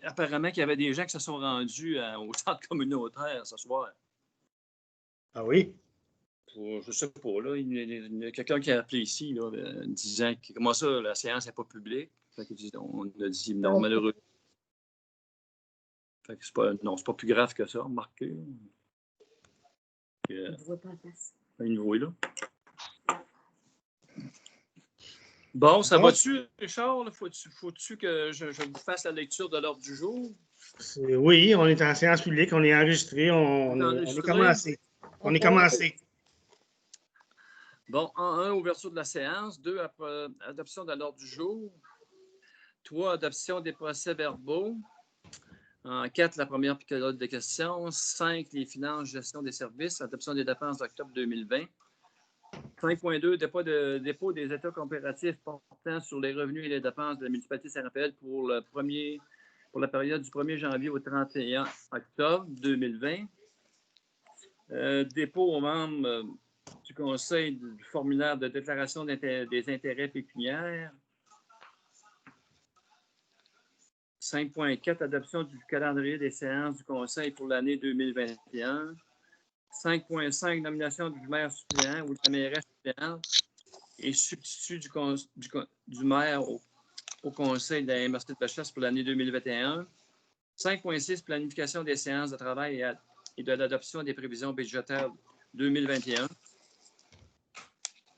apparemment qu'il y avait des gens qui se sont rendus au centre communautaire ce soir. Ah oui? Je ne sais pas, là. Il y a quelqu'un qui a appelé ici, là, disant que comment ça, la séance n'est pas publique. Fait que, on a dit non, malheureux. Fait que c'est pas plus grave que ça, remarquez. Il ne voit pas en face. Il nous voit là. Bon, ça va-tu, Richard? Faut-tu que je vous fasse la lecture de l'ordre du jour? Oui, on est en séance publique, on est enregistré, on est commencé. On est commencé. Bon, en 1, ouverture de la séance. 2, adoption de l'ordre du jour. 3, adoption des procès-verbaux. En 4, la première période de questions. 5, les finances, gestion des services. Adoption des dépenses d'octobre 2020. 5.2, dépôt des états comparatifs portant sur les revenus et les dépenses de la municipalité de Saint-Raphaël pour la période du 1er janvier au 31 octobre 2020. Dépôt aux membres du Conseil du formulaire de déclaration des intérêts pécuniaires. 5.4, adoption du calendrier des séances du Conseil pour l'année 2021. 5.5, nomination du maire suppléant ou de la mairesse suppléante et substitut du maire au Conseil de la MRC de Bellechasse pour l'année 2021. 5.6, planification des séances de travail et de l'adoption des prévisions budgétaires 2021.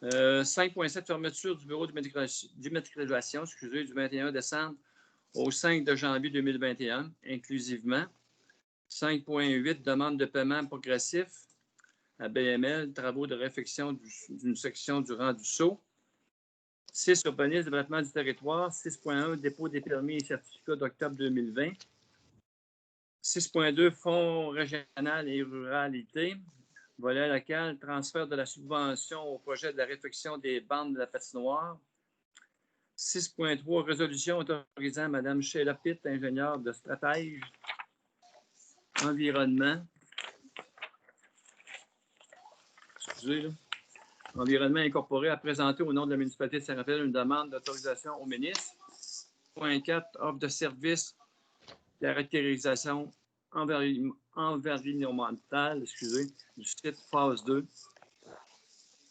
5.7, fermeture du bureau d'immatriculation du 21 décembre au 5 de janvier 2021, inclusivement. 5.8, demande de paiement progressif à BML, travaux de réfection d'une section du rang du Sceau. 6, urbanisme, développement du territoire. 6.1, dépôt des permis et certificats d'octobre 2020. 6.2, fonds régional et ruralité. Volet local, transfert de la subvention au projet de la réfection des bandes de la patinoire. 6.3, résolution autorisant Mme Sheila Pitt, ingénieure de stratège environnement. Excusez, là. Environnement incorporé à présenter au nom de la municipalité de Saint-Raphaël une demande d'autorisation au ministre. 6.4, offre de service, caractérisation environnementale, du site phase 2.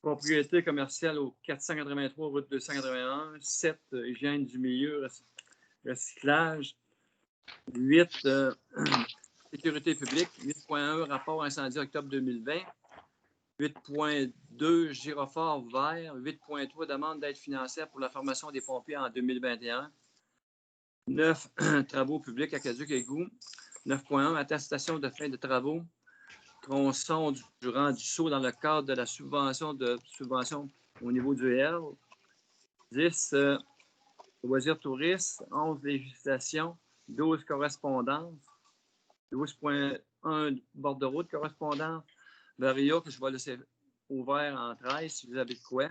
Propriété commerciale au 483, route 281. 7, hygiène du milieu, recyclage. 8, sécurité publique. 8.1, rapport incendie octobre 2020. 8.2, gyrophare vert. 8.3, demande d'aide financière pour la formation des pompiers en 2021. 9, travaux publics, aqueduc, égout. 9.1, attestation de fin de travaux. Tronçon du rang du Sceau dans le cadre de la subvention au niveau du L. 10, loisirs touristes. 11, législation. 12, correspondance. 12.1, bord de route, correspondance. Varia, que je vais laisser ouvert en 13, si vous avez de quoi.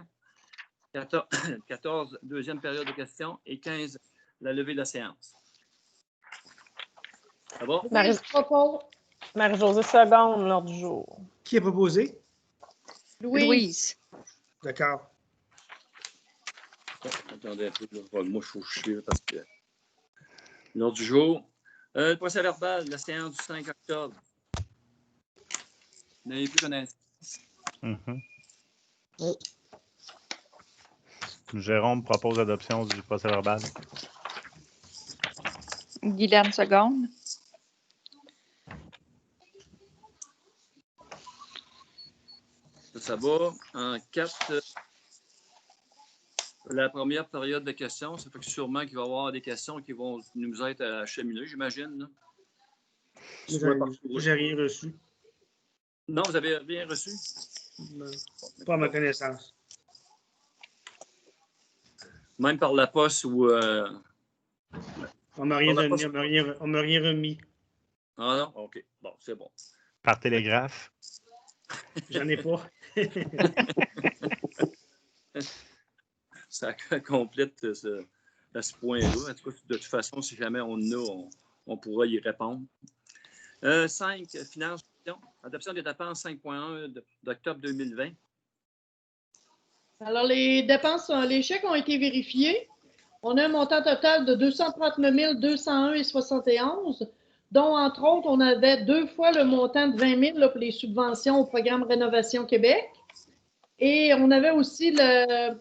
14, deuxième période de questions. Et 15, la levée de la séance. Ça va? Marie-Josée Seconde, l'ordre du jour. Qui a proposé? Louise. D'accord. Attendez un peu. Là. Moi, il faut que je suive parce que l'ordre du jour. Le procès verbal de la séance du 5 octobre. Vous n'avez plus connaissance. Jérôme propose l'adoption du procès verbal. Guylaine Seconde. Ça va. En 4, la première période de questions. Ça fait que sûrement qu'il va y avoir des questions qui vont nous être acheminées, j'imagine. J'ai rien reçu. Non, vous n'avez rien reçu? Pas à ma connaissance. Même par la poste ou... On m'a rien remis. Ah non? OK. Bon, c'est bon. Par télégraphe? J'en ai pas. Ça complète ce point-là. En tout cas, de toute façon, si jamais on en a, on pourra y répondre. 5, finances, adoption des dépenses 5.1 d'octobre 2020. Alors, les dépenses, les chèques ont été vérifiés. On a un montant total de 239 201,71, dont, entre autres, on avait 2 fois le montant de 20 000 là, pour les subventions au programme Rénovation Québec. Et on avait aussi le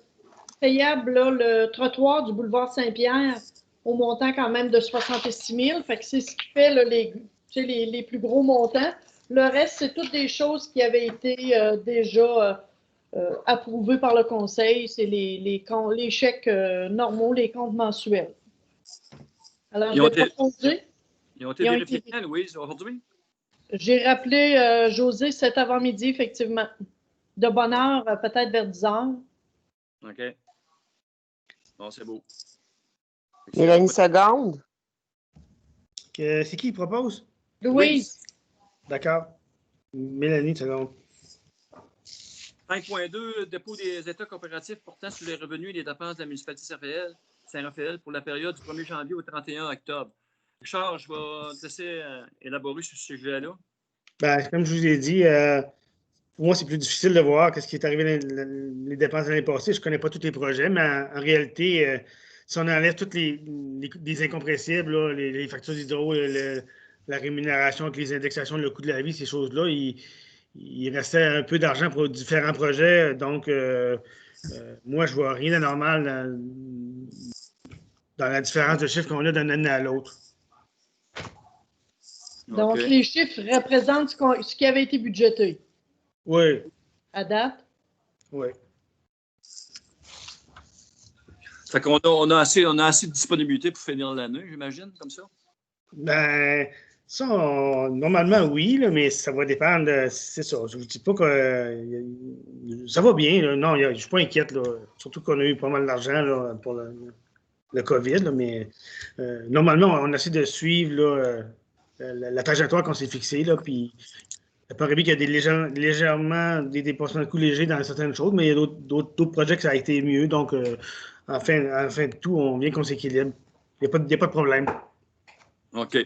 payable, là, le trottoir du boulevard Saint-Pierre au montant quand même de 66 000. Fait que c'est ce qui fait là, les plus gros montants. Le reste, c'est toutes des choses qui avaient été déjà approuvées par le conseil. C'est les chèques normaux, les comptes mensuels. Alors, je vais proposer. Ils ont été vérifiés, Louise, aujourd'hui? J'ai rappelé José cet avant-midi, effectivement. De bonne heure, peut-être vers 10 heures. OK. Bon, c'est beau. Mélanie Seconde. C'est qui propose? Louise. D'accord. Mélanie Seconde. 5.2, dépôt des états coopératifs portant sur les revenus et les dépenses de la municipalité Saint-Raphaël pour la période du 1er janvier au 31 octobre. Richard, je vais te laisser élaborer sur ce sujet-là. Ben, comme je vous ai dit, pour moi, c'est plus difficile de voir ce qui est arrivé dans les dépenses de l'année passée. Je ne connais pas tous les projets, mais en réalité, si on enlève toutes les incompressibles, là, les factures d'hydro, la rémunération avec les indexations, le coût de la vie, ces choses-là, il restait un peu d'argent pour différents projets. Donc, moi, je ne vois rien d'anormal dans la différence de chiffres qu'on a d'une année à l'autre. Donc, Okay. Les chiffres représentent ce qui avait été budgété. Oui. À date? Oui. Fait qu'on on a assez de disponibilité pour finir l'année, j'imagine, comme ça? Ben, ça, normalement, oui, là, mais ça va dépendre. C'est ça. Je ne vous dis pas que ça va bien. Là. Non, je ne suis pas inquiète. Là. Surtout qu'on a eu pas mal d'argent là, pour le COVID. Là, mais normalement, on essaie de suivre là, la trajectoire qu'on s'est fixée. Là, puis, il paraît bien qu'il y a légèrement des dépassements de coûts légers dans certaines choses, mais il y a d'autres projets que ça a été mieux. Donc, en fin de tout, on vient qu'on s'équilibre. Il n'y a pas de problème. OK.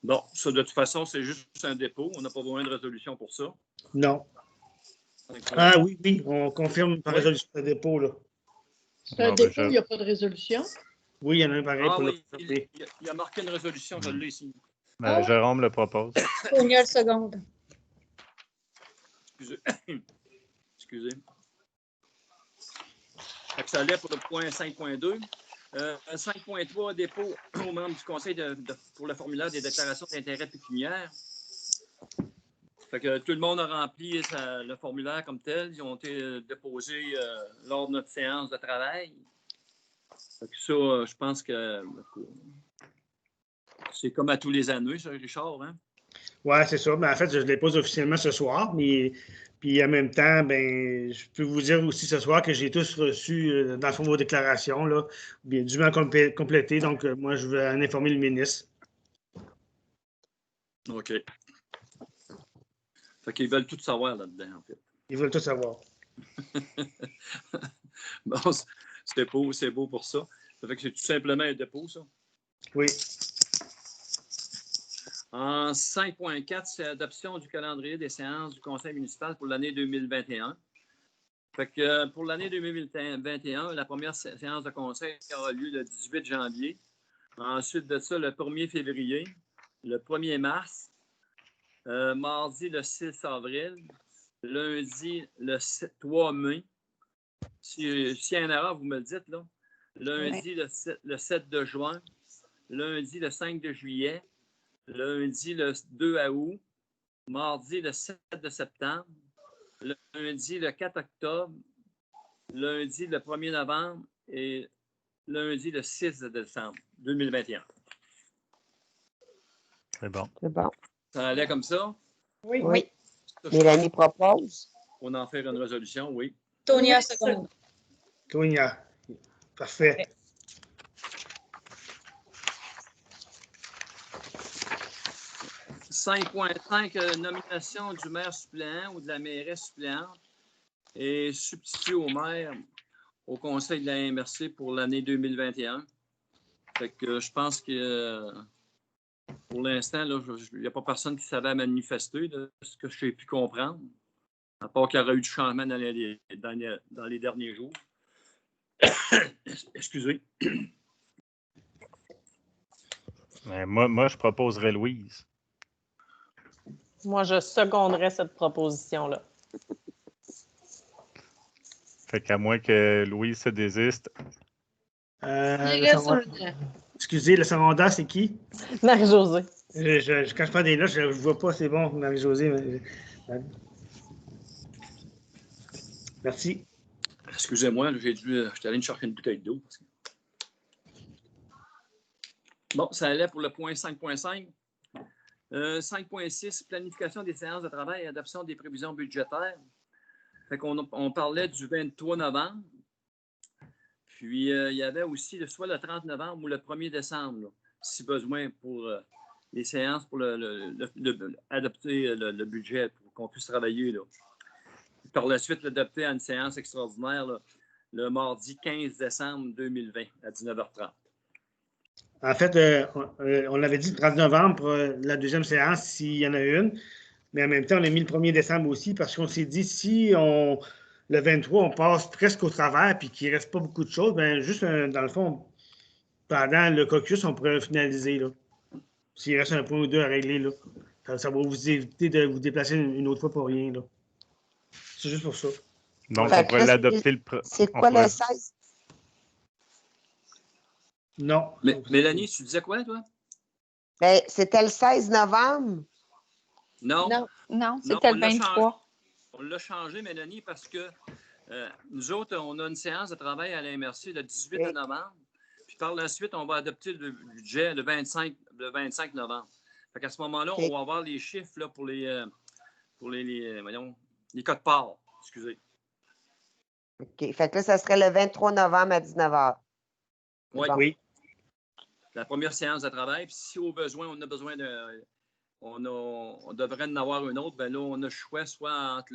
Bon, ça, de toute façon, c'est juste un dépôt. On n'a pas besoin de résolution pour ça. Non. Ah oui, on confirme par résolution de dépôt. Là. C'est un dépôt, il n'y a pas de résolution? Oui, il y en a un pareil pour oui, il a marqué une résolution, je l'ai ici. Jérôme le propose. Sonia Seconde. Excusez. Fait que ça allait pour le point 5.2. 5.3, dépôt aux membres du conseil pour le formulaire des déclarations d'intérêt pécuniaire. Fait que tout le monde a rempli le formulaire comme tel. Ils ont été déposés lors de notre séance de travail. Fait que ça, je pense que c'est comme à tous les années, ça, Richard, hein? Oui, c'est ça. Mais en fait, je le dépose officiellement ce soir, mais puis en même temps, ben, je peux vous dire aussi ce soir que j'ai tous reçu, dans le fond, vos déclarations, là, bien dûment complétées. Donc, moi, je vais en informer le ministre. OK. Fait qu'ils veulent tout savoir là-dedans, en fait. Ils veulent tout savoir. Bon, c'est beau pour ça. Ça fait que c'est tout simplement un dépôt, ça? Oui. En 5.4, c'est l'adoption du calendrier des séances du conseil municipal pour l'année 2021. Fait que pour l'année 2021, la première séance de conseil aura lieu le 18 janvier. Ensuite de ça, le 1er février, le 1er mars, mardi le 6 avril, lundi le 3 mai. S'il y a une erreur, vous me le dites, là. Lundi le 7 de juin, lundi le 5 de juillet, lundi le 2 août, mardi le 7 de septembre, lundi le 4 octobre, lundi le 1er novembre et lundi le 6 de décembre 2021. C'est bon. C'est bon. Ça allait comme ça? Oui. Oui. Mélanie propose. On en fait une résolution, oui. Sonia Seconde. Tonia. Parfait. 5.5, nomination du maire suppléant ou de la mairesse suppléante et substitut au maire au conseil de la MRC pour l'année 2021. Fait que je pense que pour l'instant, il n'y a pas personne qui savait manifester, de ce que j'ai pu comprendre, à part qu'il y aurait eu du changement dans les derniers jours. Excusez. Mais moi, je proposerais Louise. Moi, je seconderais cette proposition-là. Fait qu'à moins que Louise se désiste. Il Le reste secondaire- un an. Excusez, le secondaire, c'est qui? Marie-Josée. Quand je prends des notes, je ne vois pas, c'est bon, Marie-Josée. Merci. Excusez-moi, j'étais allé me chercher une bouteille d'eau. Bon, ça allait pour le point 5.5. 5.6, planification des séances de travail et adoption des prévisions budgétaires. Fait on parlait du 23 novembre. Puis, il y avait aussi soit le 30 novembre ou le 1er décembre, là, si besoin, pour les séances pour adopter le budget pour qu'on puisse travailler. Là. Par la suite, l'adopter à une séance extraordinaire là, le mardi 15 décembre 2020 à 19h30. En fait, on l'avait dit le 30 novembre pour la deuxième séance, s'il y en a une. Mais en même temps, on a mis le 1er décembre aussi parce qu'on s'est dit, si le 23, on passe presque au travers et qu'il ne reste pas beaucoup de choses, bien, juste dans le fond, pendant le caucus, on pourrait finaliser. Là. S'il reste un point ou deux à régler, là. Ça va vous éviter de vous déplacer une autre fois pour rien. Là. C'est juste pour ça. Donc, Fait on que pourrait là, l'adopter le... C'est quoi le 16? Non. Mélanie, tu disais quoi, toi? Ben, c'était le 16 novembre. Non. Non, Non, c'était on le l'a 23. On l'a changé, Mélanie, parce que nous autres, on a une séance de travail à la MRC le 18 novembre. Puis par la suite, on va adopter le budget le 25 novembre. Fait qu'à ce moment-là, OK. on va avoir les chiffres là, pour les codes-parts. Excusez. OK. Fait que là, ça serait le 23 novembre à 19h. Ouais. Bon. Oui. La première séance de travail. Puis si au besoin, on a besoin de. On devrait en avoir une autre, ben là, on a le choix soit entre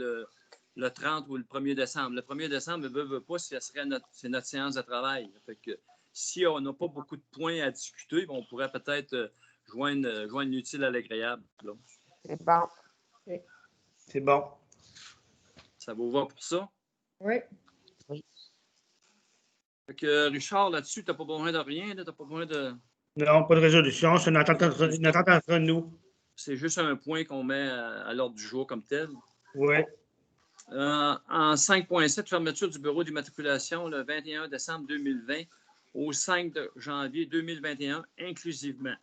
le 30 ou le 1er décembre. Le 1er décembre, ne veut pas, c'est notre séance de travail. Fait que si on n'a pas beaucoup de points à discuter, on pourrait peut-être joindre l'utile à l'agréable. Là. C'est bon. C'est bon. Ça vous va pour ça? Oui. Fait que Richard, là-dessus, tu n'as pas besoin de rien, tu n'as pas besoin de. Non, pas de résolution. C'est une entente entre nous. C'est juste un point qu'on met à l'ordre du jour comme tel. Oui. En 5.7, fermeture du bureau d'immatriculation le 21 décembre 2020 au 5 janvier 2021 inclusivement.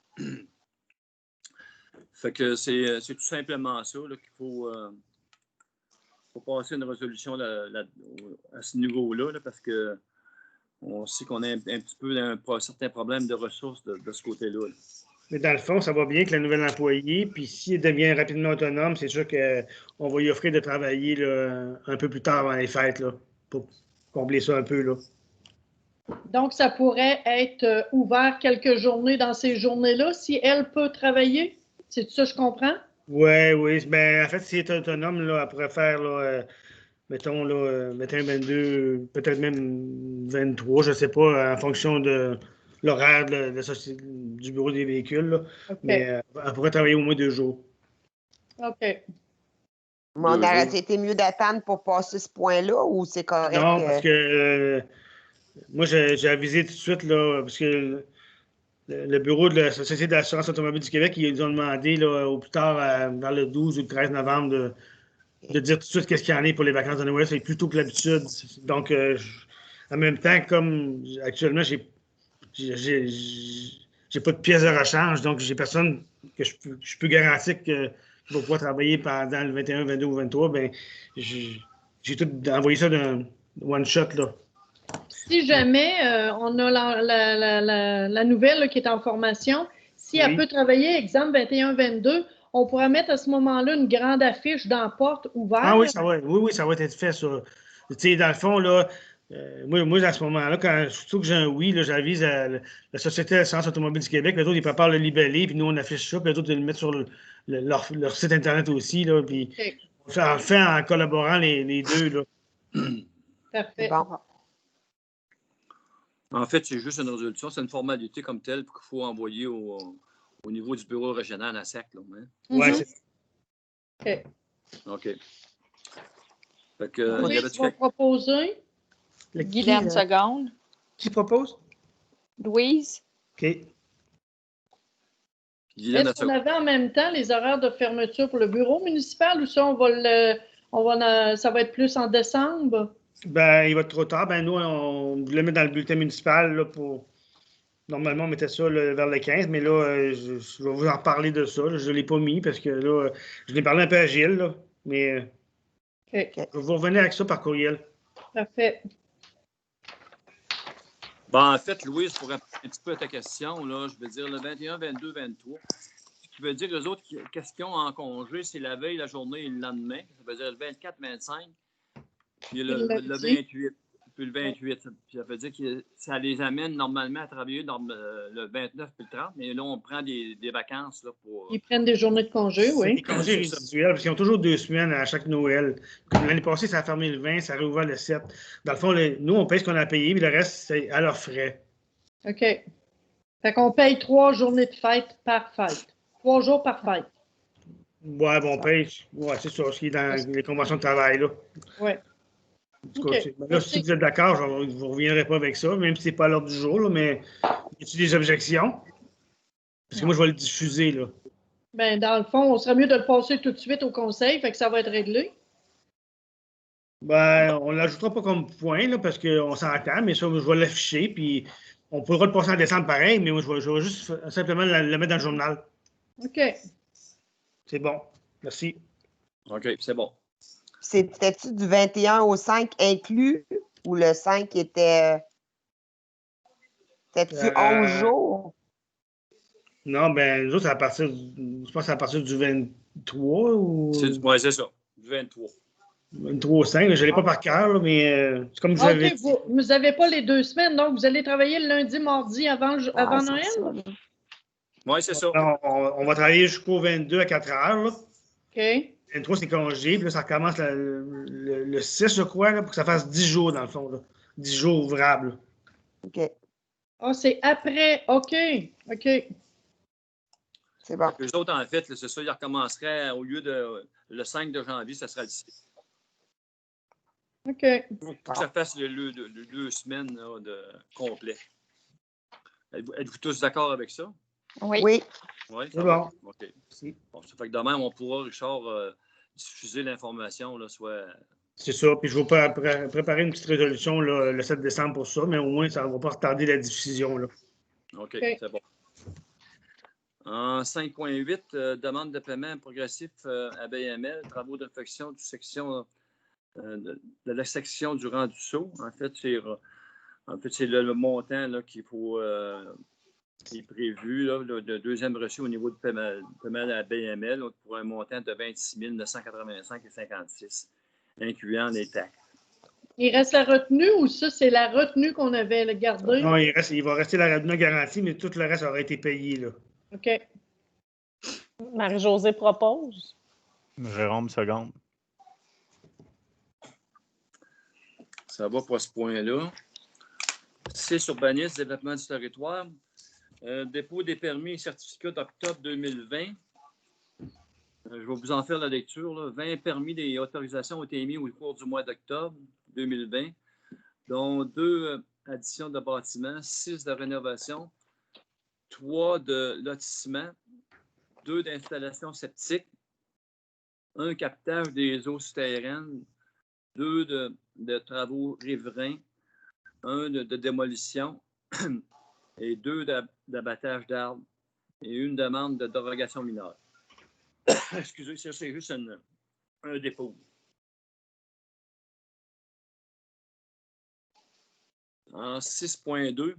Fait que c'est tout simplement ça qu'il faut passer une résolution à ce niveau-là là, parce que on sait qu'on a un petit peu certains problèmes de ressources de ce côté-là. Là. Mais dans le fond, ça va bien avec la nouvelle employée. Puis s'il devient rapidement autonome, c'est sûr qu'on va lui offrir de travailler là, un peu plus tard avant les fêtes là, pour combler ça un peu. Là. Donc, ça pourrait être ouvert quelques journées dans ces journées-là, si elle peut travailler. C'est ça, je comprends? Oui. Ben, en fait, si elle est autonome, là, elle pourrait faire, là, mettons, là, 21, 22, peut-être même 23, je ne sais pas, en fonction de l'horaire du bureau des véhicules. Là. OK. Mais elle pourrait travailler au moins 2 jours. OK. Mais on aurait été mieux d'attendre pour passer ce point-là ou c'est correct? Non, parce que moi, j'ai avisé tout de suite, là, parce que le bureau de la Société d'assurance automobile du Québec, ils ont demandé là, au plus tard, vers le 12 ou le 13 novembre, de dire tout de suite qu'est-ce qu'il y en a pour les vacances de Noël. C'est plus tôt que l'habitude. Donc, en même temps, comme actuellement, j'ai pas de pièces de rechange, donc j'ai personne que je peux garantir qu'il va pouvoir travailler pendant le 21, 22 ou 23. Ben, j'ai tout envoyé ça d'un one shot, là. Si jamais on a la nouvelle là, qui est en formation, si elle peut travailler, exemple 21-22, on pourrait mettre à ce moment-là une grande affiche dans la porte ouverte. Ah oui, ça va être fait, ça. Tu sais, dans le fond, là, moi, à ce moment-là, surtout que j'ai un oui, là, j'avise à la Société d'assurance automobile du Québec, les autres, ils préparent le libellé, puis nous, on affiche ça, puis les autres, ils le mettent sur leur site Internet aussi, là, puis on le fait en collaborant les deux, là. Parfait. Bon. En fait, c'est juste une résolution, c'est une formalité comme telle qu'il faut envoyer au niveau du bureau régional à SAC. Là, hein? Ouais, c'est OK. OK. Fait que, Tu vas proposer? Guylaine Seconde. Qui propose? Louise. OK. Guylaine Est-ce qu'on Seconde. avait en même temps les horaires de fermeture pour le bureau municipal ou ça, ça va être plus en décembre? Ben, il va être trop tard. Ben, nous, on voulait mettre dans le bulletin municipal là, pour. Normalement, on mettait ça là, vers le 15, mais là, je vais vous en parler de ça. Là. Je ne l'ai pas mis parce que là, je l'ai parlé un peu à Gilles, là, mais OK, je vais vous revenir avec ça par courriel. parfait. Bon, en fait, Louise, pour répondre un petit peu à ta question, là, je veux dire le 21, 22, 23. Ce qui veut dire que les autres questions en congé, c'est la veille, la journée et le lendemain. Ça veut dire le 24, 25, puis le 28. Puis le 28. Puis ça veut dire que ça les amène normalement à travailler le 29 puis le 30, mais là, on prend des vacances là, pour. Ils prennent des journées de congé, C'est oui. des congés résiduels parce qu'ils ont toujours 2 semaines à chaque Noël. Comme l'année passée, ça a fermé le 20, ça a réouvert le 7. Dans le fond, nous, on paye ce qu'on a payé, puis le reste, c'est à leurs frais. OK. Fait qu'on paye 3 journées de fête par fête. 3 jours par fête. Ouais, bon, on paye. Ouais, c'est ça, ce qui est dans les conventions de travail, là. Oui. En tout cas, OK. là, si vous êtes d'accord, je ne vous reviendrai pas avec ça, même si ce n'est pas à l'ordre du jour, là, mais y a-t-il des objections? Parce que moi, je vais le diffuser, là. Ben, dans le fond, on serait mieux de le passer tout de suite au conseil, fait que ça va être réglé. Ben, on ne l'ajoutera pas comme point, là, parce qu'on s'entend, mais ça, je vais l'afficher, puis on pourra le passer en décembre pareil, mais moi, je vais juste simplement le mettre dans le journal. OK. C'est bon. Merci. OK, c'est bon. C'était-tu du 21 au 5 inclus ou le 5 était. C'était-tu 11 jours? Non, ben, nous autres, c'est à partir, je pense que c'est à partir du 23 ou Ouais, c'est ça. Du 23. 23 au 5. Je ne l'ai pas par cœur, là, mais c'est comme vous OK, avez dit. vous n'avez pas les 2 semaines, donc vous allez travailler le lundi, mardi avant Ouais, c'est Noël? ça. Oui, c'est ça. Non, on va travailler jusqu'au 22 à 4 heures. Là. OK. 23, c'est congé. Puis là, ça recommence le 6, je crois, là, pour que ça fasse 10 jours, dans le fond. Là. 10 jours ouvrables. OK. Ah, c'est après. OK. OK. C'est bon. Les autres, en fait, c'est ça, ils recommenceraient au lieu de le 5 de janvier, ça sera le 6. OK. Pour que ça fasse le 2 semaines là, de complet. Êtes-vous tous d'accord avec ça? Oui. Oui. Oui, C'est bon. OK. Si. Bon, ça fait que demain, on pourra, Richard, diffuser l'information, là, soit. C'est ça. Puis je vais préparer une petite résolution là, le 7 décembre pour ça, mais au moins, ça ne va pas retarder la diffusion. Là. OK, c'est bon. En 5.8, demande de paiement progressif à BML, travaux d'infection du section de la section du rang du saut. En fait, c'est le montant là, qu'il faut qui est prévu, là, le deuxième reçu au niveau du paiement à BML pour un montant de 26 985,56, incluant les taxes. Il reste la retenue ou ça, c'est la retenue qu'on avait gardée? Non, il va rester la retenue garantie, mais tout le reste aurait été payé. Là. OK. Marie-Josée propose. Jérôme Seconde. Ça va pour ce point-là. C'est urbanisme, développement du territoire. Dépôt des permis et certificats d'octobre 2020. Je vais vous en faire la lecture. Là. 20 permis et autorisations ont été émis au cours du mois d'octobre 2020, dont 2 additions de bâtiments, 6 de rénovation, 3 de lotissement, 2 d'installations septiques, 1 captage des eaux souterraines, 2 de travaux riverains, 1 de démolition et 2 d'abattage d'arbres et une demande de dérogation mineure. Excusez, ça, c'est juste un dépôt. En 6.2,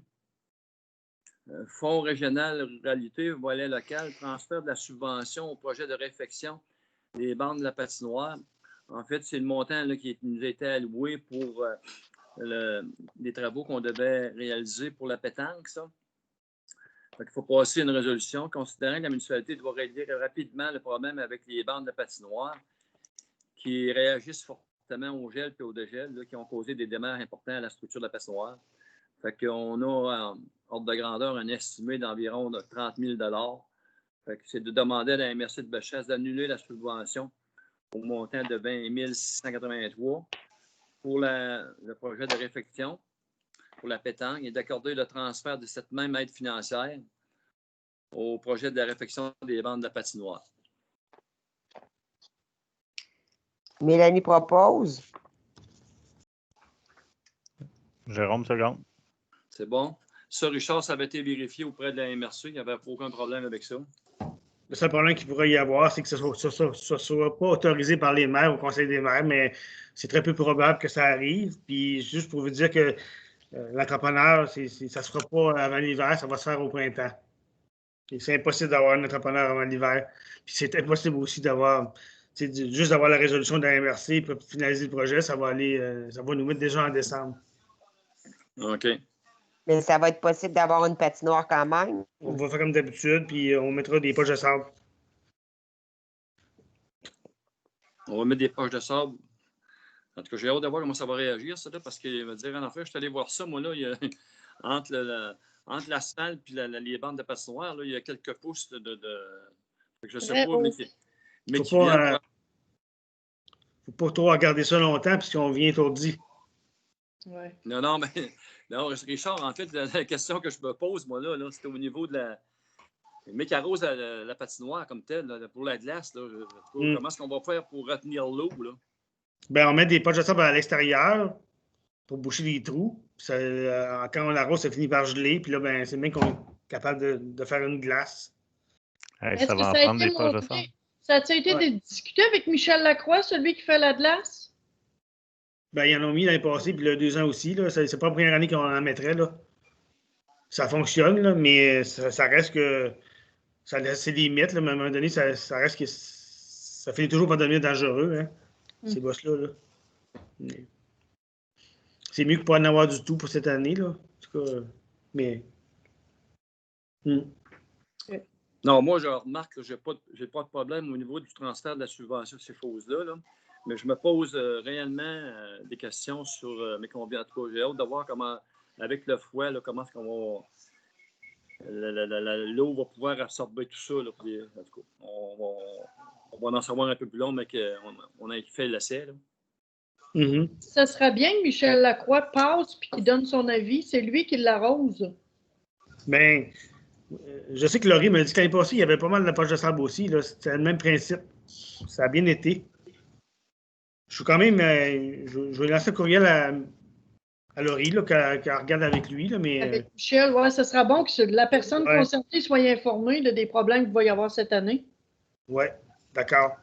Fonds régional ruralité, volet local, transfert de la subvention au projet de réfection des bandes de la patinoire. En fait, c'est le montant là, qui nous a été alloué pour les travaux qu'on devait réaliser pour la pétanque, ça. Il faut passer une résolution considérant que la municipalité doit régler rapidement le problème avec les bandes de patinoire qui réagissent fortement au gel et au dégel, là, qui ont causé des dommages importants à la structure de la patinoire. Fait qu'on a, en ordre de grandeur, un estimé d'environ 30 000 Fait que c'est de demander à la MRC de Bellechasse d'annuler la subvention au montant de 20 683 pour le projet de réfection pour la pétanque et d'accorder le transfert de cette même aide financière au projet de la réfection des bandes de la patinoire. Mélanie propose. Jérôme, seconde. C'est bon. Ça, Richard, ça avait été vérifié auprès de la MRC. Il n'y avait aucun problème avec ça. Le seul problème qu'il pourrait y avoir, c'est que ce ne soit pas autorisé par les maires au Conseil des maires, mais c'est très peu probable que ça arrive. Puis juste pour vous dire que l'entrepreneur, ça ne se fera pas avant l'hiver, ça va se faire au printemps. Et c'est impossible d'avoir un entrepreneur avant l'hiver. Puis c'est impossible aussi juste d'avoir la résolution de la MRC pour finaliser le projet, ça va nous mettre déjà en décembre. OK. Mais ça va être possible d'avoir une patinoire quand même. On va faire comme d'habitude, puis on mettra des poches de sable. On va mettre des poches de sable. En tout cas, j'ai hâte de voir comment ça va réagir, ça, là, parce qu'il va dire, en fait, je suis allé voir ça, moi, là, entre l'asphalte et les bandes de patinoire, là, il y a quelques pouces de... Fait que je ne sais pas, mais qui viennent... Faut pas trop regarder ça longtemps, puisqu'on vient étourdi. Ouais. Non, mais... Non, Richard, en fait, la question que je me pose, moi, là c'était au niveau de la... Le mec arrose la patinoire comme telle, là, pour la glace, là. Comment est-ce qu'on va faire pour retenir l'eau, là? Ben, on met des poches de sable à l'extérieur pour boucher les trous. Ça, quand on l'arrose, ça finit par geler. Puis là, ben, c'est bien qu'on est capable de faire une glace. Hey, Est-ce ça que va en ça a prendre été des poches de montré? sable. Ça a été discuté avec Michel Lacroix, celui qui fait la glace? Ben, ils en ont mis l'année passée, puis il y a 2 ans aussi. Là. C'est pas la première année qu'on en mettrait. Là. Ça fonctionne, là, mais ça reste que. Ça laisse ses limites. Là, mais à un moment donné, ça reste que. Ça finit toujours par devenir dangereux, hein, ces bosses-là. Là. C'est mieux que pas en avoir du tout pour cette année. Là. En tout cas, mais. Non, moi, je remarque que je n'ai pas de problème au niveau du transfert de la subvention, ces choses-là. Là. Mais je me pose réellement des questions sur mes combien. En tout cas, j'ai hâte de voir comment, avec le fouet, là, comment est-ce qu'on va. L'eau va pouvoir absorber tout ça. Là, puis, en tout cas, on va en savoir un peu plus long, mais qu'on a fait l'essai. Ça serait bien que Michel Lacroix passe et qu'il donne son avis. C'est lui qui l'arrose. Ben, je sais que Laurie m'a dit que l'année passée, il y avait pas mal de poche de sable aussi. C'était le même principe. Ça a bien été. Je suis quand même. Je vais lancer un courriel à Laurie, qu'elle regarde avec lui. Là, mais, Avec Michel, oui, ce sera bon que la personne concernée soit informée des problèmes qu'il va y avoir cette année. Oui, d'accord.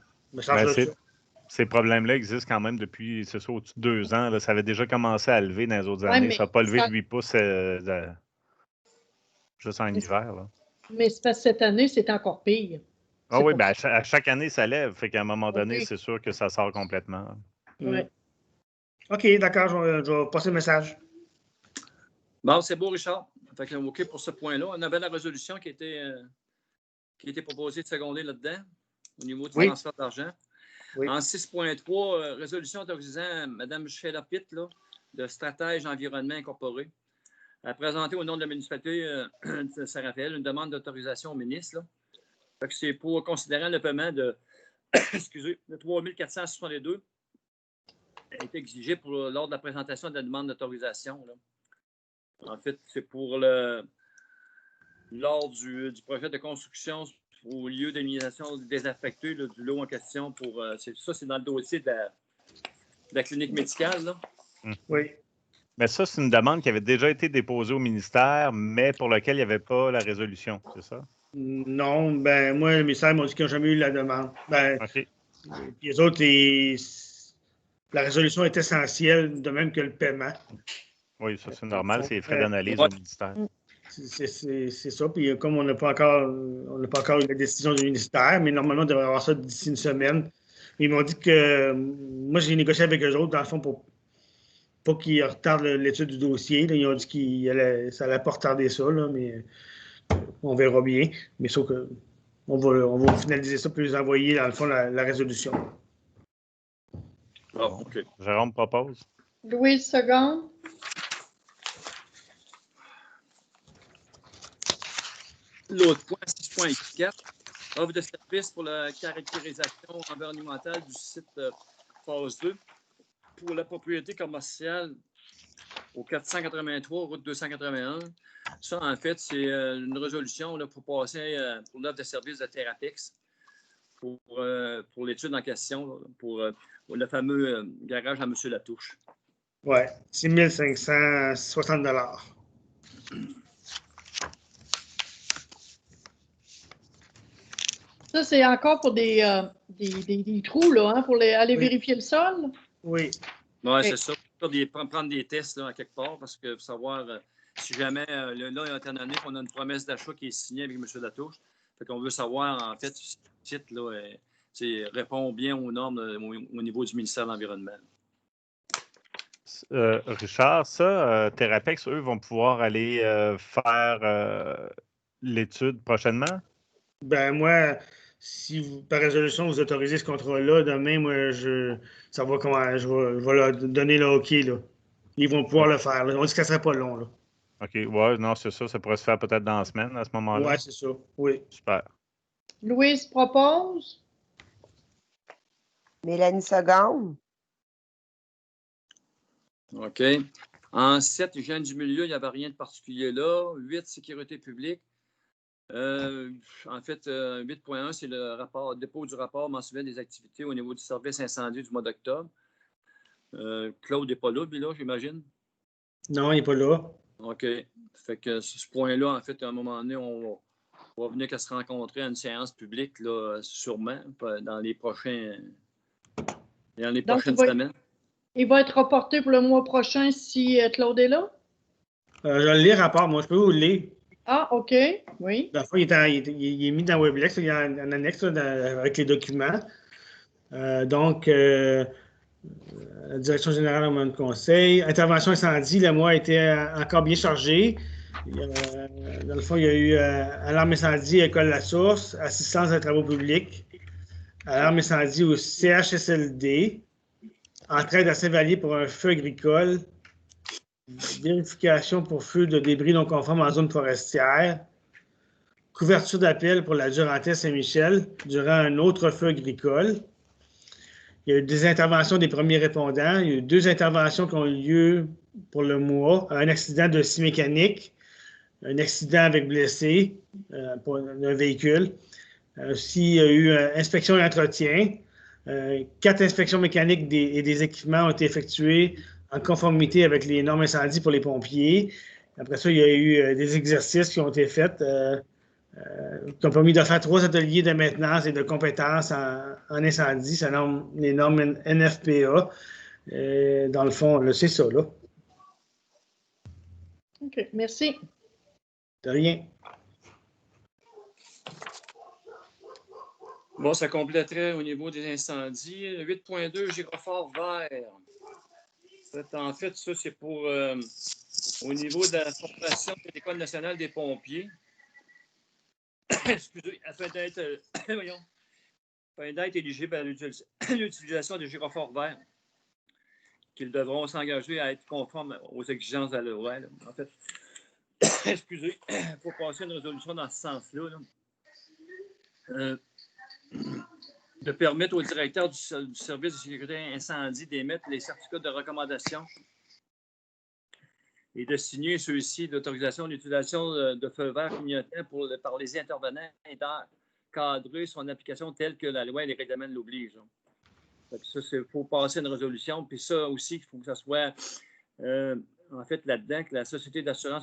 Ces problèmes-là existent quand même depuis, c'est ça, au-dessus de 2 ans. Là. Ça avait déjà commencé à lever dans les autres années. Ça n'a pas levé de 8 pouces juste en hiver. Là. Mais c'est parce que cette année, c'est encore pire. Ah oui, ben à chaque année, ça lève. Fait qu'à un moment donné, Okay. c'est sûr que ça sort complètement. Ouais. OK, d'accord, je vais passer le message. Bon, c'est beau, Richard. Fait que, OK pour ce point-là. On avait la résolution qui était proposée de seconder là-dedans, au niveau du transfert d'argent. Oui. En 6.3, résolution autorisant Mme Sheila Pitt, là, de Stratège Environnement Incorporé, à présenter au nom de la municipalité de Saint-Raphaël une demande d'autorisation au ministre. Là. Fait que c'est pour considérer le paiement de, de 3 462 est exigé lors de la présentation de la demande d'autorisation. Là. En fait, c'est pour lors du projet de construction au lieu d'élimination désaffecté du lot en question. C'est dans le dossier de la clinique médicale. Là. Oui. Mais ça, c'est une demande qui avait déjà été déposée au ministère, mais pour laquelle il n'y avait pas la résolution, c'est ça? Non, ben moi, le ministère m'a dit qu'ils n'ont jamais eu la demande. Ben, OK. Puis les autres, la résolution est essentielle, de même que le paiement. Oui, ça c'est normal, c'est les frais d'analyse au ministère. C'est ça. Puis comme on n'a pas encore eu la décision du ministère, mais normalement, on devrait avoir ça d'ici une semaine. Ils m'ont dit que moi, j'ai négocié avec eux autres, dans le fond, pour pas qu'ils retardent l'étude du dossier. Là. Ils ont dit que ça allait pas retarder ça, là, mais on verra bien. Mais sauf que on va finaliser ça puis les envoyer, dans le fond, la résolution. Oh, OK. Jérôme propose. Louise, seconde. L'autre point, 6.4, offre de service pour la caractérisation environnementale du site phase 2. pour la propriété commerciale au 483, route 281. Ça, en fait, c'est une résolution là, pour passer pour l'offre de service de Therapex pour l'étude en question, pour le fameux garage à M. Latouche. Oui, 6 560 $. Ça, c'est encore pour des trous, là, hein, pour aller Oui. vérifier le sol. Oui. Oui, c'est ça. Prendre des tests là, à quelque part, parce que pour savoir si jamais, là, étant donné qu'on a une promesse d'achat qui est signée avec M. Latouche, fait qu'on veut savoir, en fait, si le site là, répond bien aux normes au niveau du ministère de l'Environnement. Richard, ça, Therapex, eux, vont pouvoir aller faire l'étude prochainement? Ben moi, si par résolution vous autorisez ce contrat-là, demain, moi, je vais leur donner le OK, là. Ils vont pouvoir le faire. Là. On dit que ça ne serait pas long, là. OK, ouais, non, c'est ça. Ça pourrait se faire peut-être dans la semaine à ce moment-là. Ouais, c'est ça. Oui. Super. Louise propose. Mélanie Seconde. OK. En 7, hygiène du milieu, il n'y avait rien de particulier là. 8, sécurité publique. En fait, 8.1, c'est le dépôt du rapport mensuel des activités au niveau du service incendie du mois d'octobre. Claude n'est pas là, lui, là, j'imagine? Non, il n'est pas là. OK. Fait que ce point-là, en fait, à un moment donné, on va venir qu'à se rencontrer à une séance publique, là, sûrement, dans les prochaines semaines. Il va être reporté pour le mois prochain si Claude est là? Je vais le lire à part, moi. Je peux vous le lire. Ah, OK. Oui. La fois, il est mis dans Webex, il y a un annexe là, avec les documents. Donc, la Direction générale de conseil. Intervention incendie, le mois a été encore bien chargé. Dans le fond, il y a eu alarme incendie, école La Source, assistance à travaux publics, alarme incendie au CHSLD, entraide à Saint-Vallier pour un feu agricole, vérification pour feu de débris non conformes en zone forestière, couverture d'appel pour la Durantaise Saint-Michel durant un autre feu agricole. Il y a eu des interventions des premiers répondants. Il y a eu 2 interventions qui ont eu lieu pour le mois. Un accident de scie mécanique, un accident avec blessé pour un véhicule. Aussi, il y a eu inspection et entretien. 4 inspections mécaniques et des équipements ont été effectuées en conformité avec les normes incendies pour les pompiers. Après ça, il y a eu des exercices qui ont été faits qui ont permis de faire 3 ateliers de maintenance et de compétences en incendie. Ça nomme les normes NFPA. Dans le fond, c'est ça, là. OK, merci. De rien. Bon, ça compléterait au niveau des incendies. 8.2, gyrophare vert. En fait, ça, c'est pour au niveau de la formation de l'École nationale des pompiers. Excusez, afin d'être éligible à l'utilisation des gyrophares verts, qu'ils devront s'engager à être conformes aux exigences de la loi. En fait, excusez, il faut passer une résolution dans ce sens-là. De permettre au directeur du service de sécurité incendie d'émettre les certificats de recommandation et de signer ceux-ci d'autorisation d'utilisation de feux verts clignotants par les intervenants et d'encadrer son application telle que la loi et les règlements l'obligent. Ça, il faut passer une résolution. Puis ça aussi, il faut que ça soit, en fait, là-dedans, que la Société d'assurance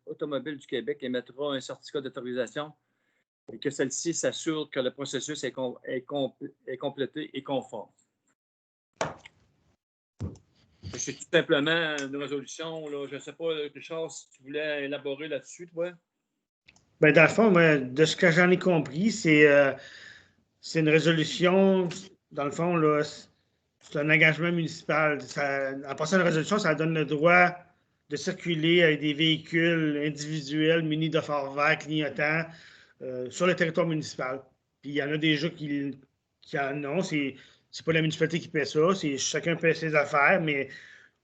automobile du Québec émettra un certificat d'autorisation et que celle-ci s'assure que le processus est complété et conforme. C'est tout simplement une résolution. Là. Je ne sais pas, Richard, si tu voulais élaborer là-dessus, toi. Bien, dans le fond, moi, de ce que j'en ai compris, c'est une résolution. Dans le fond, là, c'est un engagement municipal. En passant une résolution, ça donne le droit de circuler avec des véhicules individuels munis de phares verts clignotants sur le territoire municipal. Puis il y en a déjà qui en ont. C'est pas la municipalité qui paie ça, c'est chacun paie ses affaires, mais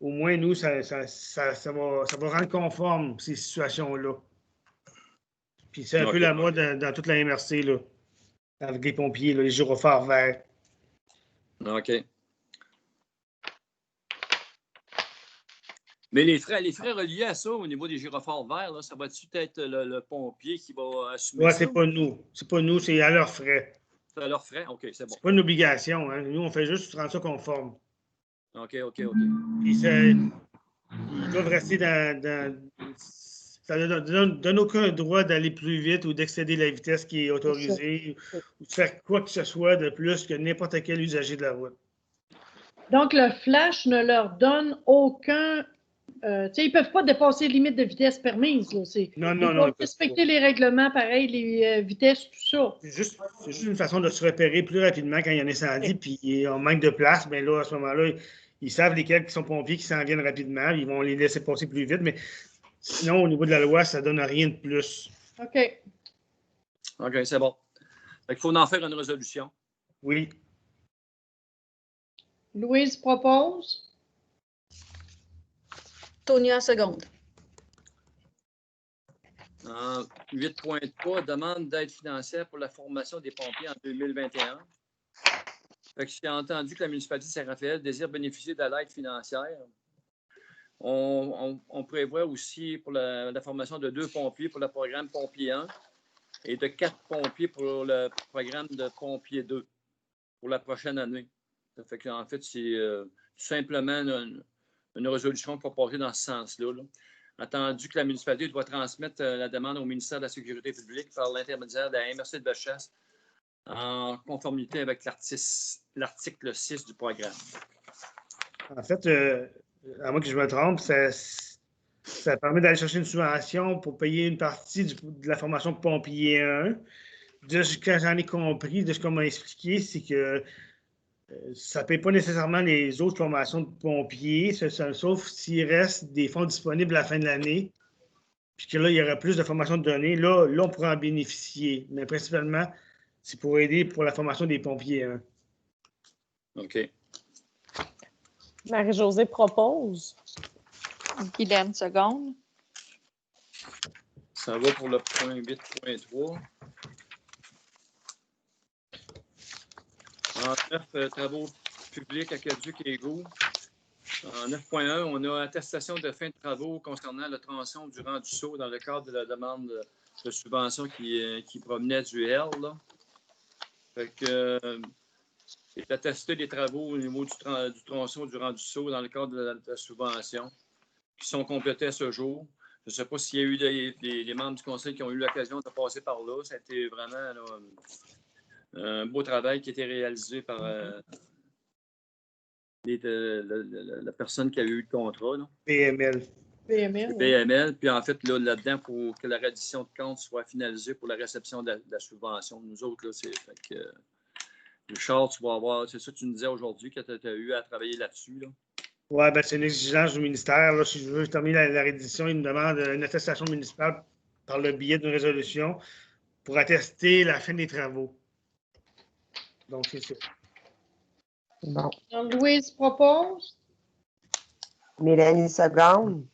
au moins, nous, ça va rendre conforme ces situations-là. Puis c'est un peu la mode dans toute la MRC, là, avec les pompiers, là, les gyrophares verts. OK. Mais les frais reliés à ça, au niveau des gyrophares verts, là, ça va-tu être le pompier qui va assumer Ouais, ça? c'est pas nous. C'est pas nous, c'est à leurs frais. C'est à leurs frais? OK, c'est bon. C'est pas une obligation. Hein. Nous, on fait juste rendre ça conforme. OK. Puis ils doivent rester ça ne donne aucun droit d'aller plus vite ou d'excéder la vitesse qui est autorisée ou de faire quoi que ce soit de plus que n'importe quel usager de la route. Donc, le flash ne leur donne aucun... ils ne peuvent pas dépasser les limites de vitesse permises. Là. Non, ils doivent respecter les règlements, pareil, les vitesses, tout ça. C'est juste une façon de se repérer plus rapidement quand il y a un incendie, puis on manque de place. Bien là, à ce moment-là, ils savent lesquels qui sont pompiers qui s'en viennent rapidement. Ils vont les laisser passer plus vite. Mais sinon, au niveau de la loi, ça ne donne rien de plus. OK. OK, c'est bon. Il faut en faire une résolution. Oui. Louise propose. Tony en seconde. 8.3, demande d'aide financière pour la formation des pompiers en 2021. Fait que j'ai entendu que la municipalité de Saint-Raphaël désire bénéficier de l'aide financière. On prévoit aussi pour la formation de 2 pompiers pour le programme Pompier 1 et de 4 pompiers pour le programme de Pompier 2 pour la prochaine année. Ça fait qu'en fait, c'est tout simplement une résolution pour passer dans ce sens-là. Là. Attendu que la municipalité doit transmettre la demande au ministère de la Sécurité publique par l'intermédiaire de la MRC de Bellechasse en conformité avec l'article 6 du programme. En fait, à moins que je me trompe, ça permet d'aller chercher une subvention pour payer une partie de la formation de pompier 1. De ce que j'en ai compris, de ce qu'on m'a expliqué, c'est que ça ne paye pas nécessairement les autres formations de pompiers, sauf s'il reste des fonds disponibles à la fin de l'année, puis que là, il y aura plus de formations de données. Là, on pourra en bénéficier. Mais principalement, c'est pour aider pour la formation des pompiers. Hein. OK. Marie-Josée propose. Guylaine, seconde. Ça va pour le point 8.3. En 9, travaux publics aqueducs et égouts. En 9.1, on a attestation de fin de travaux concernant le tronçon du rang du Sault dans le cadre de la demande de subvention qui provenait du L. Là. Fait que c'est attesté des travaux au niveau du tronçon du rang du Sault dans le cadre de la subvention qui sont complétés à ce jour. Je ne sais pas s'il y a eu des membres du conseil qui ont eu l'occasion de passer par là. Ça a été vraiment là, un beau travail qui a été réalisé par la personne qui a eu le contrat. Là. PML. PML. Puis en fait, là-dedans, pour que la reddition de compte soit finalisée pour la réception de la subvention. Nous autres, là, c'est fait que Richard, tu vas avoir, c'est ça que tu nous disais aujourd'hui que tu as eu à travailler là-dessus. Là. Oui, ben, c'est une exigence du ministère. Là, si je veux terminer la reddition, il me demande une attestation municipale par le biais d'une résolution pour attester la fin des travaux. Donc, c'est ça. Bon. Donc, Louise propose. Mélanie seconde.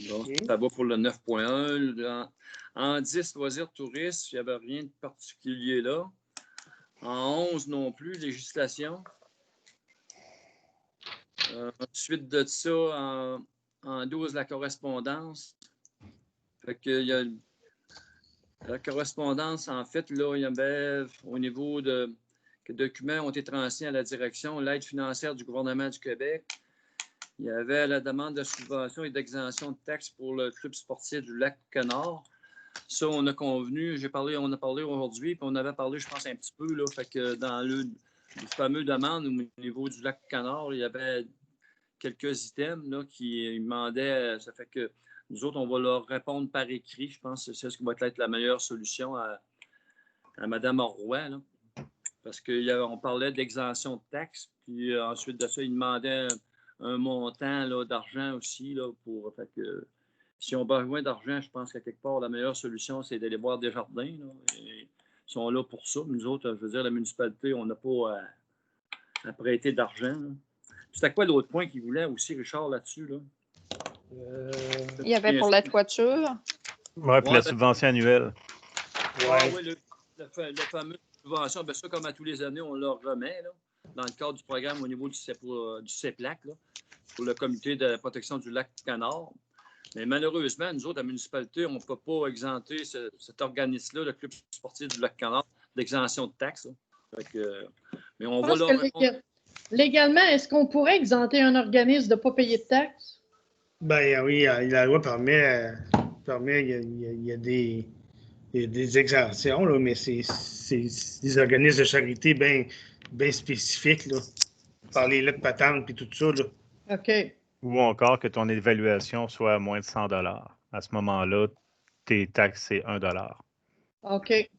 Donc, ça va pour le 9.1. En 10, loisirs touristes, il n'y avait rien de particulier là. En 11 non plus, législation. Ensuite de ça, en 12, la correspondance. Fait que il y a la correspondance, en fait, là, il y avait au niveau de que documents ont été transmis à la direction, l'aide financière du gouvernement du Québec. Il y avait la demande de subvention et d'exemption de taxes pour le club sportif du Lac-Canard. Ça, on a convenu, on a parlé aujourd'hui, puis on avait parlé, je pense, un petit peu, là, fait que dans le fameux demande au niveau du Lac-Canard, il y avait quelques items là, qui demandaient, ça fait que nous autres, on va leur répondre par écrit. Je pense que c'est ce qui va être la meilleure solution à Mme Roy, là. Parce qu'on parlait d'exemption de taxes, puis ensuite de ça, ils demandaient un montant là, d'argent aussi. Là, fait que, si on a besoin d'argent, je pense qu'à quelque part, la meilleure solution, c'est d'aller voir Desjardins. Là, ils sont là pour ça. Nous autres, je veux dire, la municipalité, on n'a pas à prêter d'argent. C'était quoi l'autre point qu'il voulait aussi, Richard, là-dessus? Là? Il y avait pour la toiture. Oui, puis la subvention annuelle. Oui, le fameux subvention, bien ça, comme à tous les années, on leur remet. Là. dans le cadre du programme au niveau du CEPLAC, là, pour le comité de protection du lac Canard. Mais malheureusement, nous autres, la municipalité, on ne peut pas exempter cet organisme-là, le club sportif du lac Canard, d'exemption de taxes. Mais on va leur répondre. Légalement, est-ce qu'on pourrait exempter un organisme de ne pas payer de taxes? Ben oui, la loi permet il y a des exemptions, là, mais c'est des organismes de charité bien spécifiques, là, par les lettres patentes et tout ça. Là. OK. Ou encore que ton évaluation soit à moins de 100 $. À ce moment-là, tes taxes, c'est 1 $. OK.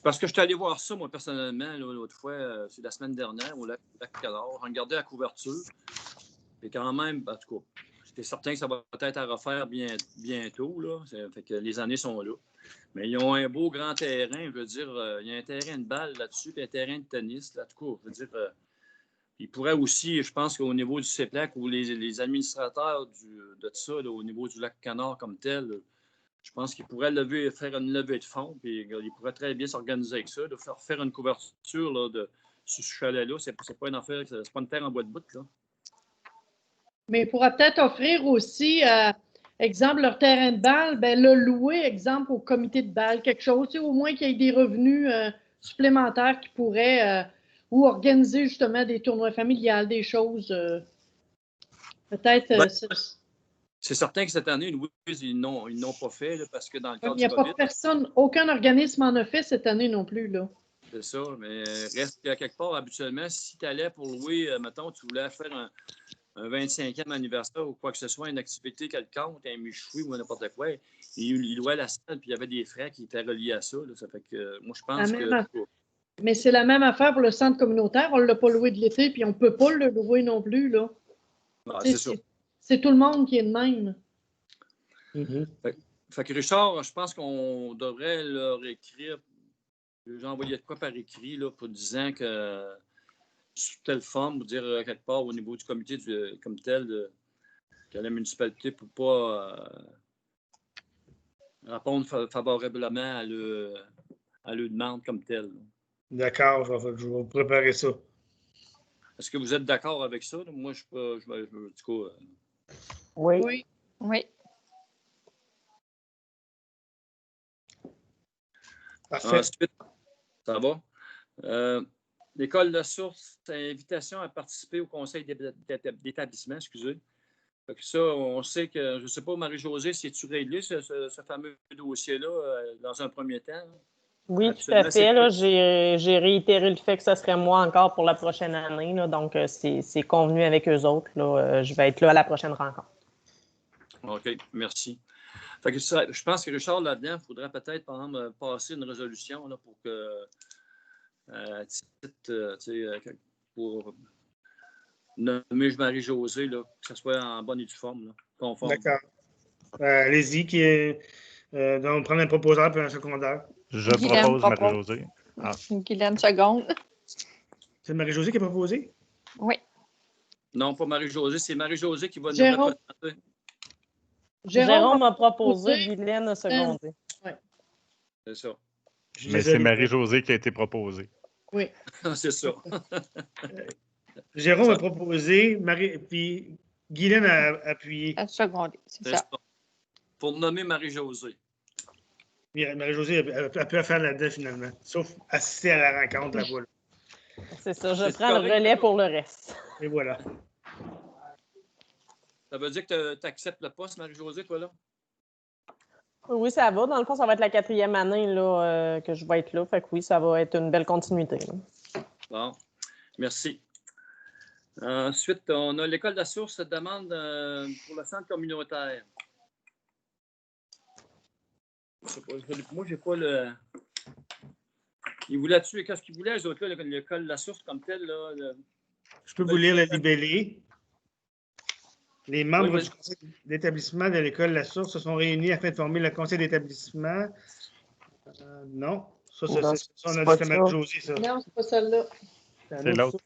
Parce que je suis allé voir ça, moi, personnellement, l'autre fois, c'est la semaine dernière, au lac Canard. On regardait la couverture. Et quand même, en tout cas, j'étais certain que ça va peut-être à refaire bientôt. Là. Fait que les années sont là. Mais ils ont un beau grand terrain. Je veux dire, il y a un terrain de balle là-dessus, puis un terrain de tennis. Là, en tout cas, je veux dire, ils pourraient aussi, je pense qu'au niveau du CEPLAC ou les administrateurs de ça, là, au niveau du lac Canard comme tel, je pense qu'ils pourraient faire une levée de fonds, puis ils pourraient très bien s'organiser avec ça, de faire une couverture là, sur ce chalet-là. C'est pas une affaire, c'est pas une terre en bois de bout, là. Mais il pourra peut-être offrir aussi, exemple, leur terrain de balle, ben, le louer, exemple, au comité de balle, quelque chose, au moins qu'il y ait des revenus supplémentaires qui pourraient, ou organiser justement des tournois familiales, des choses. Peut-être. C'est certain que cette année, Louise, ils n'ont pas fait, là, parce que dans le cadre Il n'y a pas personne, aucun organisme en a fait cette année non plus, là. C'est ça, mais reste qu'à quelque part, habituellement, si tu allais pour louer, mettons, tu voulais faire un 25e anniversaire ou quoi que ce soit, une activité quelconque, un michoui ou n'importe quoi, il louait la salle, puis il y avait des frais qui étaient reliés à ça. Là. Ça fait que moi, je pense que... Mais c'est la même affaire pour le centre communautaire. On ne l'a pas loué de l'été, puis on ne peut pas le louer non plus, là. Ah, c'est ça. C'est tout le monde qui est de même. Mm-hmm. Fait que Richard, je pense qu'on devrait leur écrire. J'ai envoyé de quoi par écrit, là, pour disant que sous telle forme, pour dire quelque part au niveau du comité comme tel, que la municipalité ne peut pas répondre favorablement à leur demande comme telle. D'accord, je vais vous préparer ça. Est-ce que vous êtes d'accord avec ça? Moi, je du coup, Oui. Oui. Parfait. Ensuite, ça va. L'école de source, c'est invitation à participer au conseil d'établissement, excusez. Fait que ça, on sait que, je ne sais pas, Marie-Josée, si tu réglé ce fameux dossier-là dans un premier temps? Oui, tout à fait. Là, j'ai réitéré le fait que ce serait moi encore pour la prochaine année. Là, donc, c'est convenu avec eux autres. Là, je vais être là à la prochaine rencontre. OK, merci. Fait que je pense que Richard, là-dedans, il faudrait peut-être, par exemple, passer une résolution là, pour que, pour nommer Marie-Josée, que ce soit en bonne et due forme, là, conforme. D'accord. Allez-y, donc, prendre un proposeur puis un secondaire. Je propose Marie-Josée. Ah. Guylaine, seconde. C'est Marie-Josée qui a proposé? Oui. Non, pas Marie-Josée, c'est Marie-Josée qui va nous représenter. Jérôme a proposé, Guylaine a secondé. Oui. C'est ça. Mais c'est Marie-Josée qui a été proposée. Oui. C'est ça. Jérôme a proposé, puis Guylaine a appuyé. A secondé, c'est ça. Pour nommer Marie-Josée. Marie-Josée, elle peut faire là-dedans finalement, sauf assister à la rencontre là-bas. Là. C'est ça, je prends le relais pour le reste. Et voilà. Ça veut dire que tu acceptes le poste, Marie-Josée, toi, là? Oui, ça va. Dans le fond, ça va être la 4e année là, que je vais être là. Fait que oui, ça va être une belle continuité. Là. Bon, merci. Ensuite, on a l'école de la source demande pour le centre communautaire. Moi, j'ai pas le. Ils voulaient dessus. Qu'est-ce qu'ils voulaient, les autres, là, l'école de la source comme telle, là? Je peux vous lire le libellé. Les membres du conseil d'établissement de l'école La Source se sont réunis afin de former le conseil d'établissement. Non, ça, on a dit c'était Marie-Josée, ça. Non, c'est pas celle-là. C'est l'autre.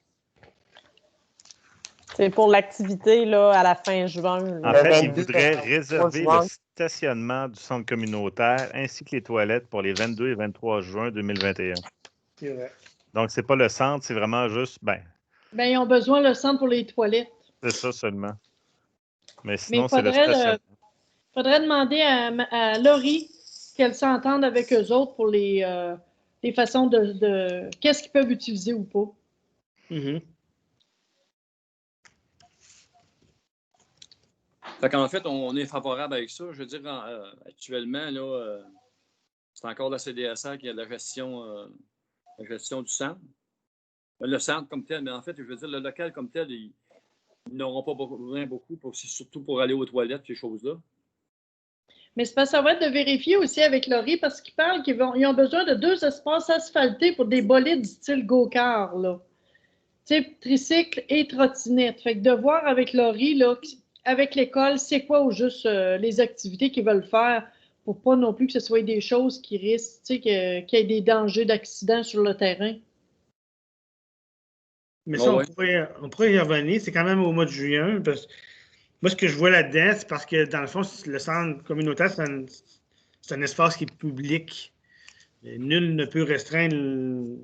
C'est pour l'activité là, à la fin juin. En fait, ils voudraient réserver le stationnement du centre communautaire ainsi que les toilettes pour les 22 et 23 juin 2021. C'est vrai. Donc, c'est pas le centre, c'est vraiment juste, Ils ont besoin le centre pour les toilettes. c'est ça seulement. Mais Mais sinon, c'est le stationnement. Il faudrait demander à Laurie qu'elle s'entende avec eux autres pour les façons de qu'est-ce qu'ils peuvent utiliser ou pas. Mhm. Fait qu'en fait, on est favorable avec ça. Je veux dire, actuellement, là, c'est encore la CDSR qui a la gestion du centre. Le centre comme tel, mais en fait, je veux dire, le local comme tel, ils n'auront pas besoin beaucoup, surtout pour aller aux toilettes, ces choses-là. Mais c'est parce que ça va être de vérifier aussi avec Laurie parce qu'ils parlent qu'ils ont besoin de 2 espaces asphaltés pour des bolides style go-kart, là. Tu sais, tricycle et trottinette. Fait que de voir avec Laurie, là, avec l'école, c'est quoi ou juste les activités qu'ils veulent faire pour pas non plus que ce soit des choses qui risquent, tu sais, qu'il y ait des dangers d'accident sur le terrain. Mais ça, on pourrait y revenir. C'est quand même au mois de juin. Parce que moi, ce que je vois là-dedans, c'est parce que, dans le fond, le centre communautaire, c'est un espace qui est public. Et nul ne peut restreindre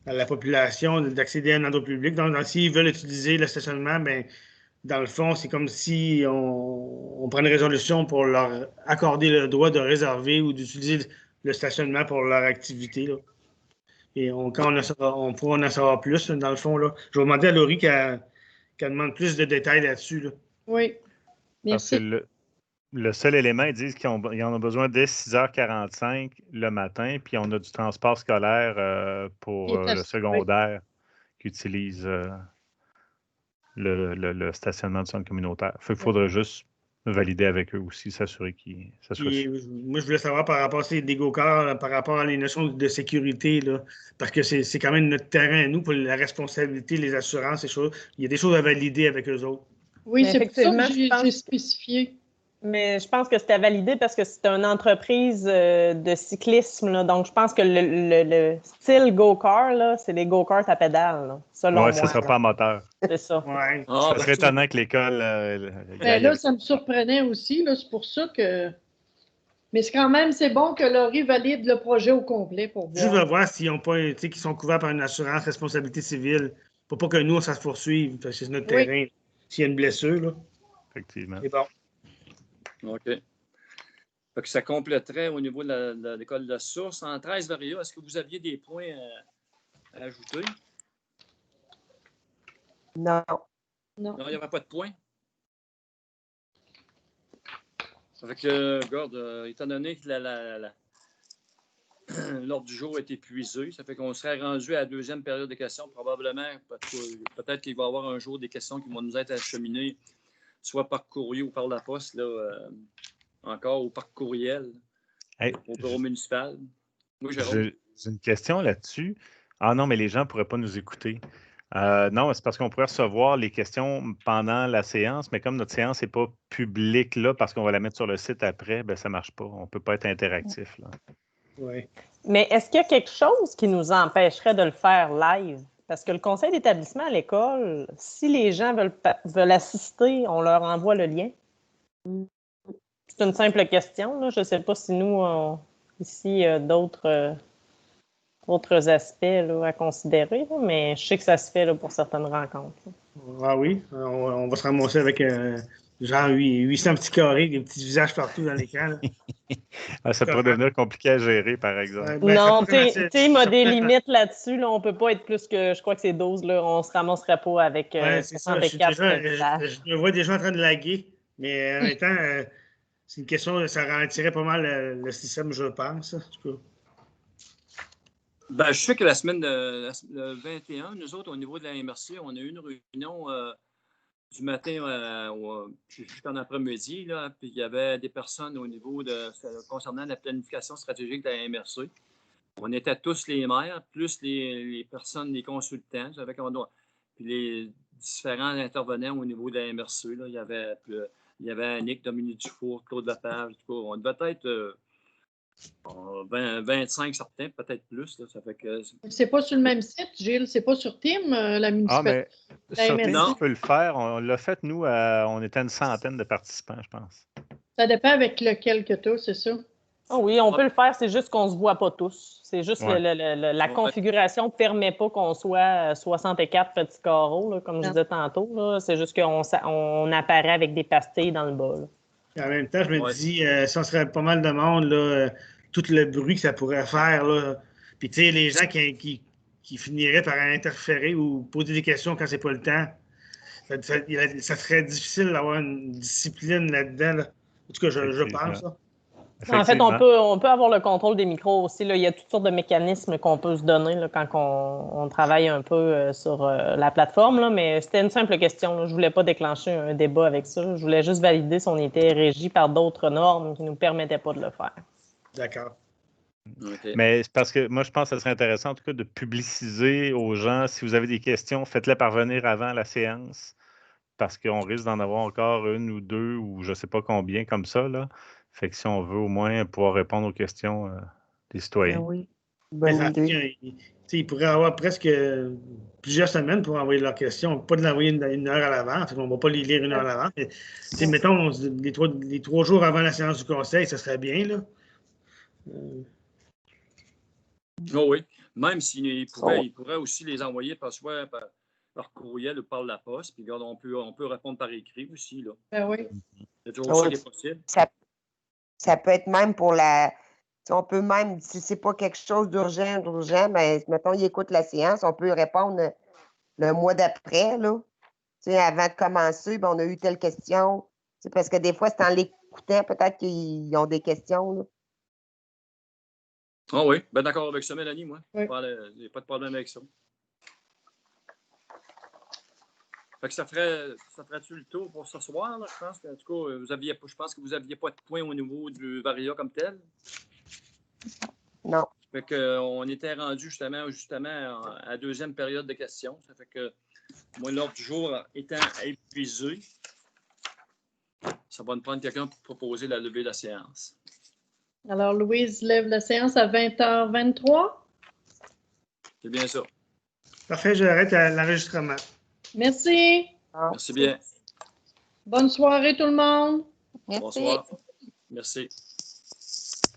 à la population d'accéder à un endroit public. Donc, s'ils veulent utiliser le stationnement, ben, dans le fond, c'est comme si on prend une résolution pour leur accorder le droit de réserver ou d'utiliser le stationnement pour leur activité, là. Et quand on pourra en savoir plus, dans le fond, là. Je vais demander à Laurie qu'elle demande plus de détails là-dessus, là. Oui. Parce Merci. que le seul élément, ils disent qu'ils en ont besoin dès 6h45 le matin, puis on a du transport scolaire pour le secondaire qui utilise le stationnement du centre communautaire. Il faudrait juste valider avec eux aussi, s'assurer qu'ils ça soit sûr. Moi, je voulais savoir par rapport à des go-karts, par rapport à les notions de sécurité, là, parce que c'est quand même notre terrain à nous pour la responsabilité, les assurances, ces choses. Il y a des choses à valider avec eux autres. Oui, c'est pour ça que j'ai spécifié. Mais je pense que c'était validé parce que c'est une entreprise de cyclisme. Là. Donc, je pense que le style go-kart, là, c'est les go-karts à pédale, là, selon moi. Oui, ce ne sera pas à moteur. C'est ça. Ouais. Ça serait étonnant que l'école... là, ça me surprenait aussi. Là, c'est pour ça que... Mais quand même, c'est bon que Laurie valide le projet au complet pour voir. Je veux voir s'ils ont pas, qu'ils sont couverts par une assurance responsabilité civile pour pas que nous, ça se poursuive, parce que c'est notre terrain. S'il y a une blessure, là. Effectivement. C'est bon. OK. Fait que ça compléterait au niveau de l'école de la source. En 13 Varia, est-ce que vous aviez des points à ajouter? Non. Non, il n'y avait pas de points. Fait que, regarde, étant donné que l'ordre du jour est épuisé, ça fait qu'on serait rendu à la deuxième période de questions, probablement. Peut-être qu'il va y avoir un jour des questions qui vont nous être acheminées, soit par courrier ou par la poste, là, encore, ou par courriel, au bureau municipal. Oui, Jérôme. J'ai une question là-dessus. Ah non, mais les gens ne pourraient pas nous écouter. Non, c'est parce qu'on pourrait recevoir les questions pendant la séance, mais comme notre séance n'est pas publique là, parce qu'on va la mettre sur le site après, ben, ça ne marche pas. On ne peut pas être interactif. Là. Ouais. Mais est-ce qu'il y a quelque chose qui nous empêcherait de le faire live? Parce que le conseil d'établissement à l'école, si les gens veulent assister, on leur envoie le lien. C'est une simple question. Là. Je ne sais pas si nous, ici, d'autres aspects là, à considérer, là, mais je sais que ça se fait là, pour certaines rencontres. Là. Ah oui, on va se ramasser avec genre 800 petits carrés, des petits visages partout dans l'écran. Ça pourrait devenir compliqué à gérer, par exemple. Non, tu sais, il y a des limites là-dessus. Là, on ne peut pas être plus que, je crois que c'est 12. Là, on ne se ramasserait pas avec 64 visages. Je me vois déjà en train de laguer, mais en même temps, c'est une question, ça ralentirait pas mal le système, je pense. En tout cas. Ben, je sais que la semaine le 21, nous autres, au niveau de la MRC, on a eu une réunion du matin jusqu'en après-midi, là, puis il y avait des personnes au niveau concernant la planification stratégique de la MRC. On était tous les maires, plus les personnes, les consultants. Puis les différents intervenants au niveau de la MRC. Là, il y avait Annick, Dominique Dufour, Claude Lepage. On devait être 25 certains, peut-être plus. Là, ça fait que... C'est pas sur le même site, Gilles. C'est pas sur Team, la municipalité. Mais sur Team, on peut le faire. On l'a fait, nous, on était une centaine de participants, je pense. Ça dépend avec lequel que tu as, c'est ça? Ah oui, on peut le faire, c'est juste qu'on ne se voit pas tous. C'est juste la configuration ne permet pas qu'on soit 64 petits carreaux, là, comme je disais tantôt. Là. C'est juste qu'on apparaît avec des pastilles dans le bas. Là. En même temps, je me dis, si on serait pas mal de monde, là, tout le bruit que ça pourrait faire, là, puis tu sais, les gens qui finiraient par interférer ou poser des questions quand c'est pas le temps, ça serait difficile d'avoir une discipline là-dedans. Là. En tout cas, je pense ça. En fait, on peut avoir le contrôle des micros aussi. Là. Il y a toutes sortes de mécanismes qu'on peut se donner là, quand on travaille un peu sur la plateforme. Là, mais c'était une simple question. Là. Je ne voulais pas déclencher un débat avec ça. Je voulais juste valider si on était régi par d'autres normes qui ne nous permettaient pas de le faire. D'accord. Okay. Mais c'est parce que moi, je pense que ce serait intéressant, en tout cas, de publiciser aux gens. Si vous avez des questions, faites-les parvenir avant la séance, parce qu'on risque d'en avoir encore une ou deux, ou je ne sais pas combien comme ça. Là. Fait que si on veut au moins pouvoir répondre aux questions des citoyens. Oui, bonne idée. Ils pourraient avoir presque plusieurs semaines pour envoyer leurs questions. Pas de l'envoyer une heure à l'avance. On ne va pas les lire une heure à l'avance. Mettons, les 3 jours avant la séance du conseil, ça serait bien. Là. Oh oui. Même s'il pourrait aussi les envoyer par courriel ou par la poste. Puis regarde, on peut répondre par écrit aussi. Là. Ben oui. C'est toujours ça qui est possible. Ça peut être même pour la... On peut même, si c'est pas quelque chose d'urgent, mais mettons, il écoute la séance, on peut répondre le mois d'après, là. Avant de commencer, ben, on a eu telle question. Parce que des fois, c'est en l'écoutant, peut-être qu'ils ont des questions. Là. Ah oui, ben d'accord avec ça, Mélanie, moi. Oui. Il n'y a pas de problème avec ça. Fait que ça ferait-tu le tour pour ce soir, là? Je pense qu'en tout cas, je pense que vous n'aviez pas de point au niveau du Varia comme tel. Non. Fait qu'on était rendu justement à la deuxième période de questions. Ça fait que moi, l'ordre du jour étant épuisé, ça va me prendre quelqu'un pour proposer la levée de la séance. Alors, Louise lève la séance à 20h23. C'est bien ça. Parfait, j'arrête l'enregistrement. Merci. Merci bien. Bonne soirée tout le monde. Merci. Bonsoir. Merci.